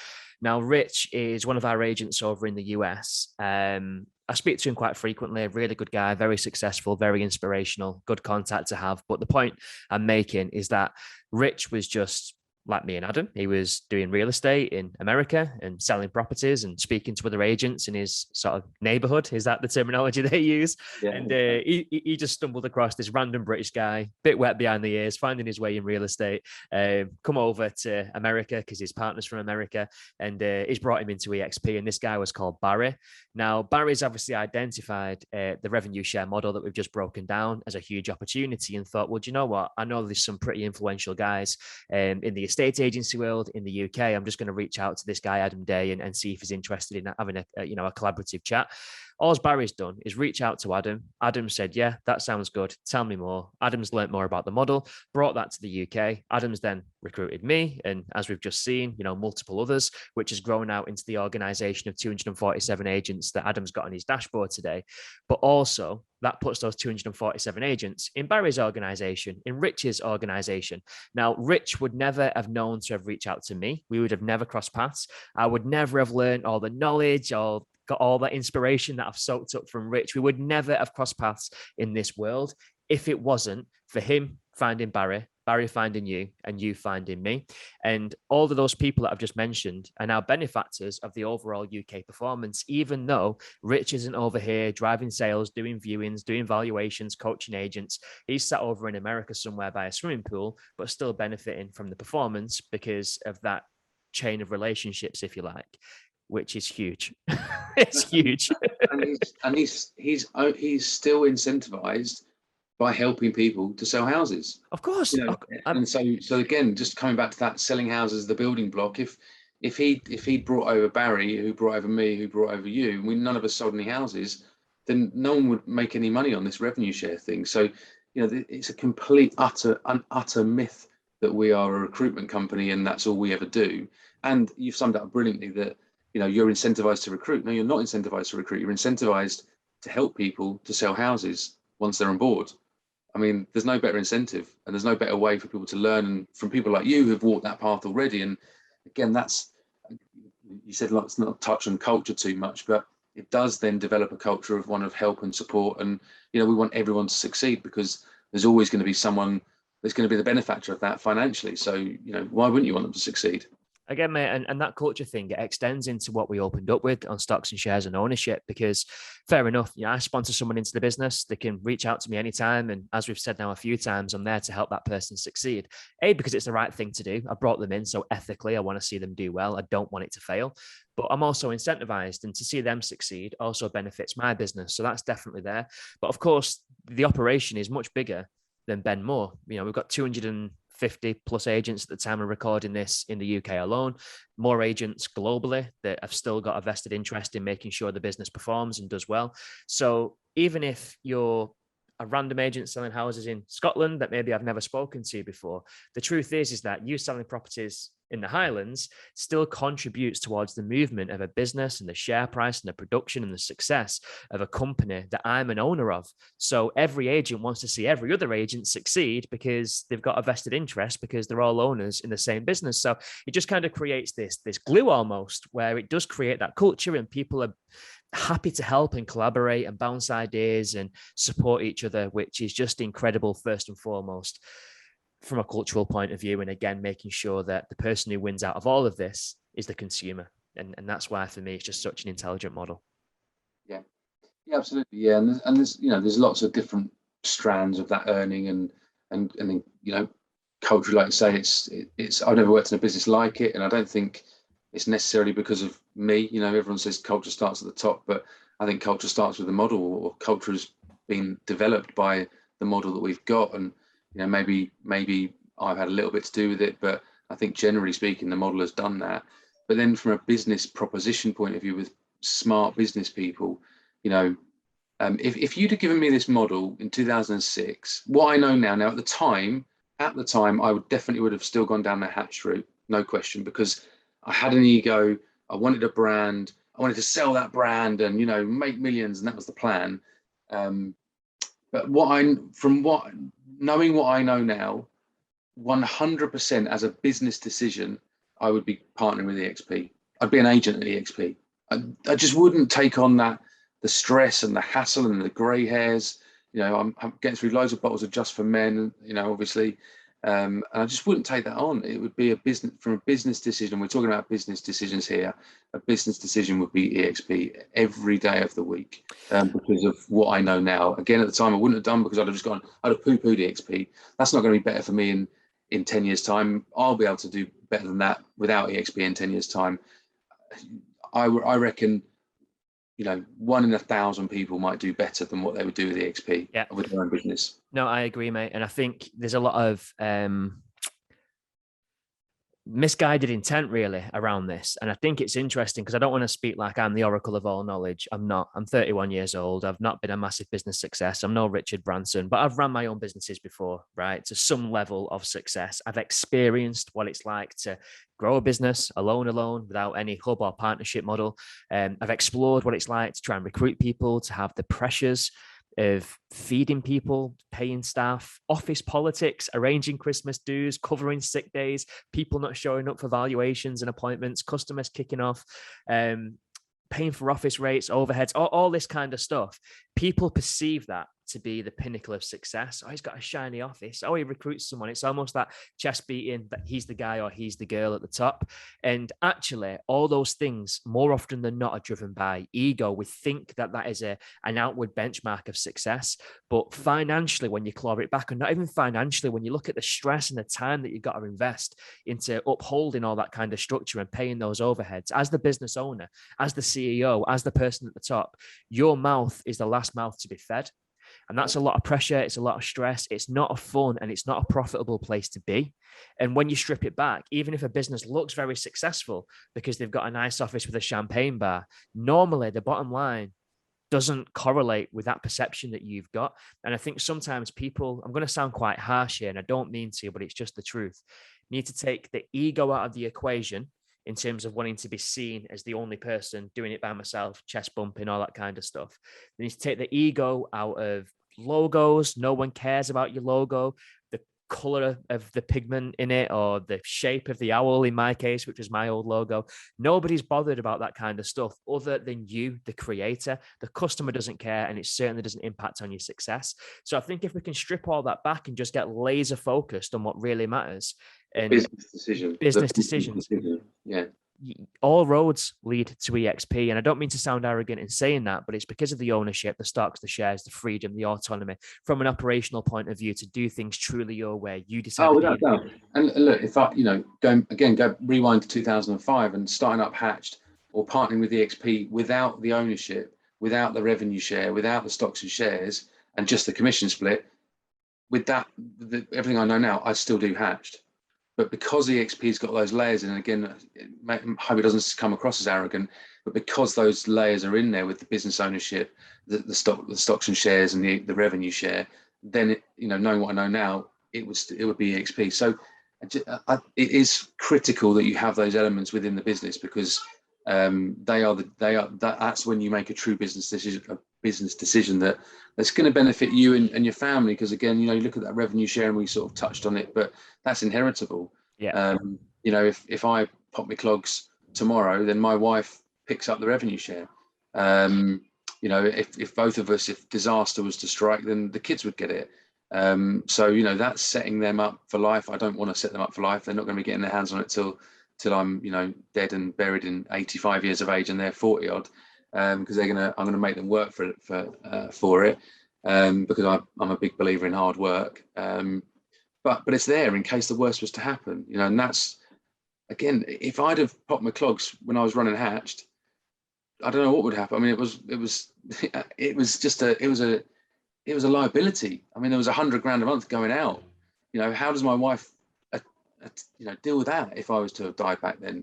Now, Rich is one of our agents over in the US. I speak to him quite frequently, a really good guy, very successful, very inspirational, good contact to have. But the point I'm making is that Rich was just like me and Adam, he was doing real estate in America and selling properties and speaking to other agents in his sort of neighborhood. Is that the terminology they use? Yeah. And he just stumbled across this random British guy, bit wet behind the ears, finding his way in real estate, come over to America because his partner's from America, and he's brought him into EXP. And this guy was called Barry. Now, Barry's obviously identified the revenue share model that we've just broken down as a huge opportunity and thought, well, do you know what? I know there's some pretty influential guys in the estate agency world in the UK. I'm just going to reach out to this guy, Adam Day, and see if he's interested in having a collaborative chat. All Barry's done is reach out to Adam. Adam said, yeah, that sounds good. Tell me more. Adam's learnt more about the model, brought that to the UK. Adam's then recruited me. And as we've just seen, multiple others, which has grown out into the organization of 247 agents that Adam's got on his dashboard today. But also that puts those 247 agents in Barry's organization, in Rich's organization. Now, Rich would never have known to have reached out to me. We would have never crossed paths. I would never have learned all the knowledge, or got all that inspiration that I've soaked up from Rich. We would never have crossed paths in this world if it wasn't for him finding Barry, Barry finding you, and you finding me. And all of those people that I've just mentioned are now benefactors of the overall UK performance, even though Rich isn't over here driving sales, doing viewings, doing valuations, coaching agents. He's sat over in America somewhere by a swimming pool, but still benefiting from the performance because of that chain of relationships, if you like, which is huge. It's huge. and he's still incentivized by helping people to sell houses. Of course. And so again, just coming back to that, selling houses, the building block. If he brought over Barry, who brought over me, who brought over you, and none of us sold any houses, then no one would make any money on this revenue share thing. So, it's a complete utter myth that we are a recruitment company and that's all we ever do. And you've summed up brilliantly that you're incentivized to recruit. No, you're not incentivized to recruit. You're incentivized to help people to sell houses once they're on board. I mean, there's no better incentive, and there's no better way for people to learn, and from people like you who've walked that path already. And again, you said let's not touch on culture too much, but it does then develop a culture of one of help and support. And we want everyone to succeed, because there's always going to be someone that's going to be the benefactor of that financially. So why wouldn't you want them to succeed? Again, mate, and that culture thing, it extends into what we opened up with on stocks and shares and ownership, because fair enough, I sponsor someone into the business. They can reach out to me anytime. And as we've said now a few times, I'm there to help that person succeed. Because it's the right thing to do. I brought them in. So ethically, I want to see them do well. I don't want it to fail. But I'm also incentivized, and to see them succeed also benefits my business. So that's definitely there. But of course, the operation is much bigger than Ben Moore. We've got 250 plus agents at the time of recording this in the UK alone, more agents globally that have still got a vested interest in making sure the business performs and does well. So even if you're a random agent selling houses in Scotland that maybe I've never spoken to before, the truth is that you selling properties in the Highlands still contributes towards the movement of a business and the share price and the production and the success of a company that I'm an owner of. So every agent wants to see every other agent succeed because they've got a vested interest, because they're all owners in the same business. So it just kind of creates this glue almost, where it does create that culture, and people are happy to help and collaborate and bounce ideas and support each other, which is just incredible, first and foremost, from a cultural point of view. And again, making sure that the person who wins out of all of this is the consumer. And that's why, for me, it's just such an intelligent model. Yeah, absolutely. Yeah. And there's lots of different strands of that earning and then, culture, like you say, it's I've never worked in a business like it. And I don't think it's necessarily because of me. Everyone says culture starts at the top, but I think culture starts with the model, or culture has been developed by the model that we've got. And maybe I've had a little bit to do with it, but I think generally speaking, the model has done that. But then from a business proposition point of view, with smart business people, if you'd have given me this model in 2006, what I know now at the time, I would have still gone down the hatch route, no question, because I had an ego. I wanted a brand. I wanted to sell that brand and, make millions. And that was the plan. But knowing what I know now, 100% as a business decision, I would be partnering with EXP. I'd be an agent at EXP. I just wouldn't take on the stress and the hassle and the grey hairs. I'm getting through loads of bottles of Just for Men, obviously, And I just wouldn't take that on. It would be a business, from a business decision. We're talking about business decisions here. A business decision would be EXP every day of the week, because of what I know now. Again, at the time, I wouldn't have done, because I'd have just gone, I'd have poo-pooed EXP. That's not going to be better for me in 10 years' time. I'll be able to do better than that without EXP in 10 years' time. I reckon, 1 in 1,000 people might do better than what they would do with EXP, with their own business. No, I agree, mate. And I think there's a lot of misguided intent really around this. And I think it's interesting, because I don't want to speak like I'm the oracle of all knowledge. I'm not. I'm 31 years old. I've not been a massive business success. I'm no Richard Branson, but I've run my own businesses before, right? To some level of success. I've experienced what it's like to grow a business alone without any hub or partnership model. I've explored what it's like to try and recruit people, to have the pressures of feeding people, paying staff, office politics, arranging Christmas dues, covering sick days, people not showing up for valuations and appointments, customers kicking off, paying for office rates, overheads, all this kind of stuff. People perceive that to be the pinnacle of success. Oh, he's got a shiny office. Oh, he recruits someone. It's almost that chest beating that he's the guy or he's the girl at the top. And actually, all those things, more often than not, are driven by ego. We think that that is an outward benchmark of success. But financially, when you claw it back, and not even financially, when you look at the stress and the time that you've got to invest into upholding all that kind of structure and paying those overheads, as the business owner, as the CEO, as the person at the top, your mouth is the last mouth to be fed. And that's a lot of pressure. It's a lot of stress. It's not a fun and it's not a profitable place to be. And when you strip it back, even if a business looks very successful because they've got a nice office with a champagne bar, normally the bottom line doesn't correlate with that perception that you've got. And I think sometimes people, I'm going to sound quite harsh here, and I don't mean to, but it's just the truth, need to take the ego out of the equation in terms of wanting to be seen as the only person doing it by myself, chest bumping, all that kind of stuff. They need to take the ego out of logos. No one cares about your logo, the color of the pigment in it, or the shape of the owl in my case, which was my old logo. Nobody's bothered about that kind of stuff other than you, the creator. The customer doesn't care, and it certainly doesn't impact on your success. So I think if we can strip all that back and just get laser focused on what really matters, and business decisions. Yeah. All roads lead to EXP. And I don't mean to sound arrogant in saying that, but it's because of the ownership, the stocks, the shares, the freedom, the autonomy from an operational point of view to do things truly your way. You decide. Oh, without doubt. And look, if I, go rewind to 2005 and starting up Hatched or partnering with EXP without the ownership, without the revenue share, without the stocks and shares, and just the commission split, with that, everything I know now, I still do Hatched. But because EXP's got those layers, and again, I hope it doesn't come across as arrogant, but because those layers are in there with the business ownership, the stocks and shares, and the revenue share, then knowing what I know now, it would be EXP. So it is critical that you have those elements within the business, because that's when you make a true business decision that's going to benefit you and your family. Because again, you look at that revenue share, and we sort of touched on it, but that's inheritable. Yeah. If I pop my clogs tomorrow, then my wife picks up the revenue share. If both of us, if disaster was to strike, then the kids would get it. So that's setting them up for life. I don't want to set them up for life. They're not going to be getting their hands on it till I'm dead and buried in 85 years of age, and they're 40 odd, because I'm gonna make them work for it, because I'm a big believer in hard work. But it's there in case the worst was to happen, and that's, again, if I'd have popped my clogs when I was running Hatched, I don't know what would happen. I mean, it was a liability. I mean, there was $100 grand a month going out. How does my wife deal with that if I was to have died back then?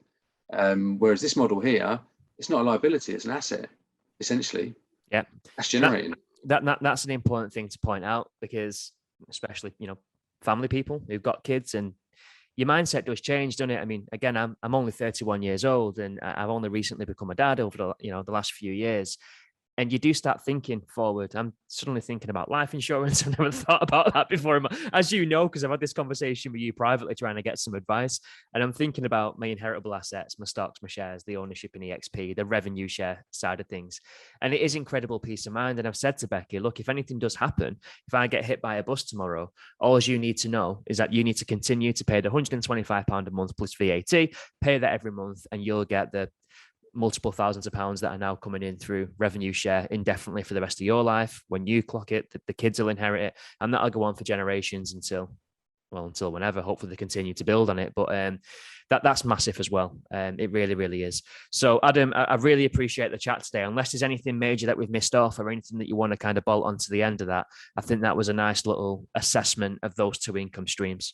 Whereas this model here, it's not a liability, it's an asset, essentially. Yeah. That's generating. That's an important thing to point out, because especially, family people who've got kids, and your mindset does change, doesn't it? I mean, again, I'm only 31 years old, and I've only recently become a dad over the last few years. And you do start thinking forward. I'm suddenly thinking about life insurance. I never thought about that before. As you know, because I've had this conversation with you privately trying to get some advice. And I'm thinking about my inheritable assets, my stocks, my shares, the ownership in EXP, the revenue share side of things. And it is incredible peace of mind. And I've said to Becky, look, if anything does happen, if I get hit by a bus tomorrow, all you need to know is that you need to continue to pay the £125 a month plus VAT, pay that every month, and you'll get the multiple thousands of pounds that are now coming in through revenue share indefinitely for the rest of your life. When you clock it, the kids will inherit it, and that'll go on for generations until whenever. Hopefully they continue to build on it, but that's massive as well. It really, really is. So Adam, I really appreciate the chat today. Unless there's anything major that we've missed off or anything that you want to kind of bolt onto the end of that, I think that was a nice little assessment of those two income streams.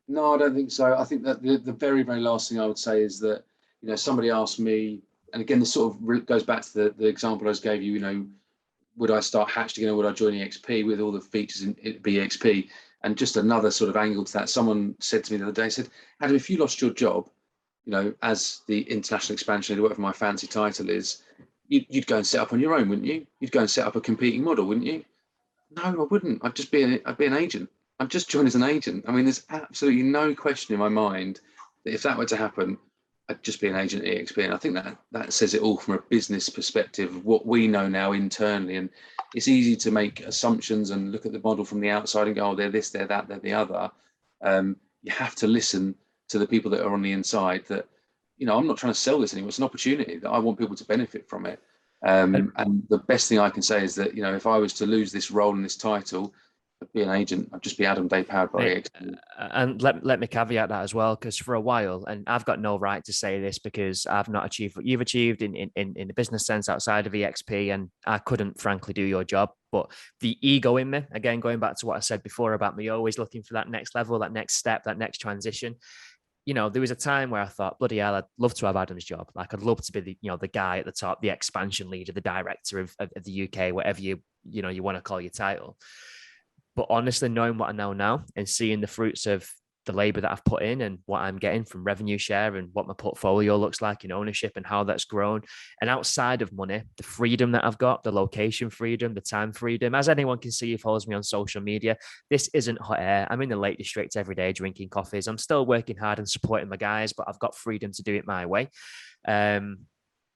No, I don't think so. I think that the very, very last thing I would say is that, somebody asked me, and again, this sort of goes back to the example I just gave you, would I start Hatched again, or would I join EXP with all the features in EXP? And just another sort of angle to that, someone said to me the other day, said, Adam, if you lost your job, as the international expansion leader, whatever my fancy title is, you'd go and set up on your own, wouldn't you? You'd go and set up a competing model, wouldn't you? No, I wouldn't. I'd be an agent. I'd just join as an agent. I mean, there's absolutely no question in my mind that if that were to happen, I'd just be an agent at EXP. And I think that says it all from a business perspective of what we know now internally. And it's easy to make assumptions and look at the model from the outside and go, oh, they're this, they're that, they're the other. You have to listen to the people that are on the inside that, I'm not trying to sell this anymore. It's an opportunity that I want people to benefit from it. And the best thing I can say is that, if I was to lose this role and this title, I'd be an agent. I'd just be Adam Day powered by EXP. And let me caveat that as well, because for a while, and I've got no right to say this because I've not achieved what you've achieved in the business sense outside of EXP, and I couldn't frankly do your job. But the ego in me, again, going back to what I said before about me always looking for that next level, that next step, that next transition. There was a time where I thought, bloody hell, I'd love to have Adam's job. Like, I'd love to be the guy at the top, the expansion leader, the director of the UK, whatever you want to call your title. But honestly, knowing what I know now and seeing the fruits of the labor that I've put in and what I'm getting from revenue share and what my portfolio looks like in ownership and how that's grown, and outside of money, the freedom that I've got, the location freedom, the time freedom, as anyone can see who follows me on social media, this isn't hot air. I'm in the Lake District every day drinking coffees. I'm still working hard and supporting my guys, but I've got freedom to do it my way.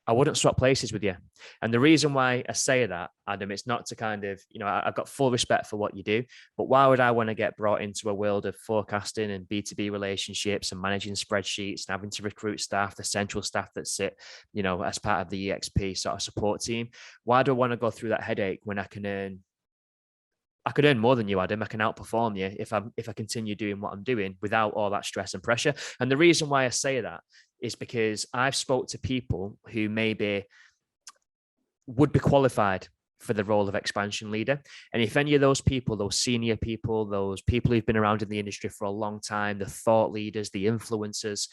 I wouldn't swap places with you. And the reason why I say that, Adam, it's not to kind of, I've got full respect for what you do, but why would I want to get brought into a world of forecasting and B2B relationships and managing spreadsheets and having to recruit staff, the central staff that sit, as part of the EXP sort of support team? Why do I want to go through that headache when I could earn more than you, Adam? I can outperform you if I continue doing what I'm doing without all that stress and pressure. And the reason why I say that is because I've spoke to people who maybe would be qualified for the role of expansion leader. And if any of those people, those senior people, those people who've been around in the industry for a long time, the thought leaders, the influencers,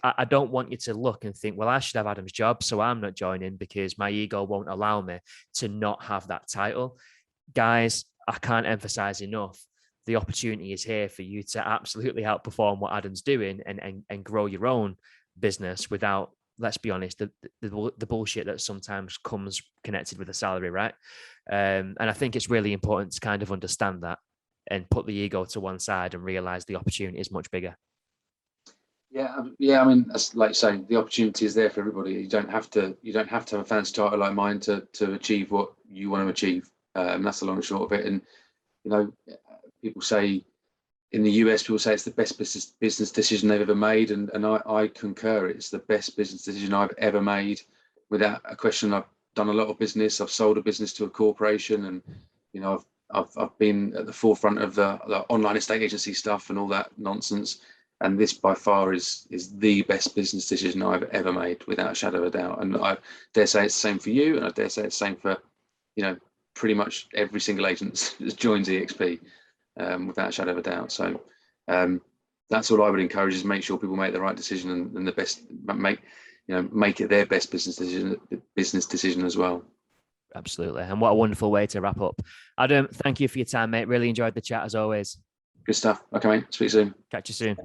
I don't want you to look and think, well, I should have Adam's job, so I'm not joining because my ego won't allow me to not have that title. Guys, I can't emphasize enough, the opportunity is here for you to absolutely outperform what Adam's doing and grow your own business without, let's be honest, the bullshit that sometimes comes connected with a salary, right? And I think it's really important to kind of understand that and put the ego to one side and realize the opportunity is much bigger. Yeah. I mean, like you say, the opportunity is there for everybody. You don't have to have a fancy title like mine to achieve what you want to achieve. That's the long and short of it. And people say in the US, people say it's the best business decision they've ever made, and I concur. It's the best business decision I've ever made, without a question. I've done a lot of business. I've sold a business to a corporation, and I've been at the forefront of the online estate agency stuff and all that nonsense. And this by far is the best business decision I've ever made, without a shadow of a doubt. And I dare say it's the same for you, and I dare say it's the same for pretty much every single agent that joins EXP. Without a shadow of a doubt. So that's all I would encourage, is make sure people make the right decision and the best, make it their best business decision as well. Absolutely. And what a wonderful way to wrap up. Adam, thank you for your time, mate. Really enjoyed the chat as always. Good stuff. Okay, mate. Speak soon. Catch you soon.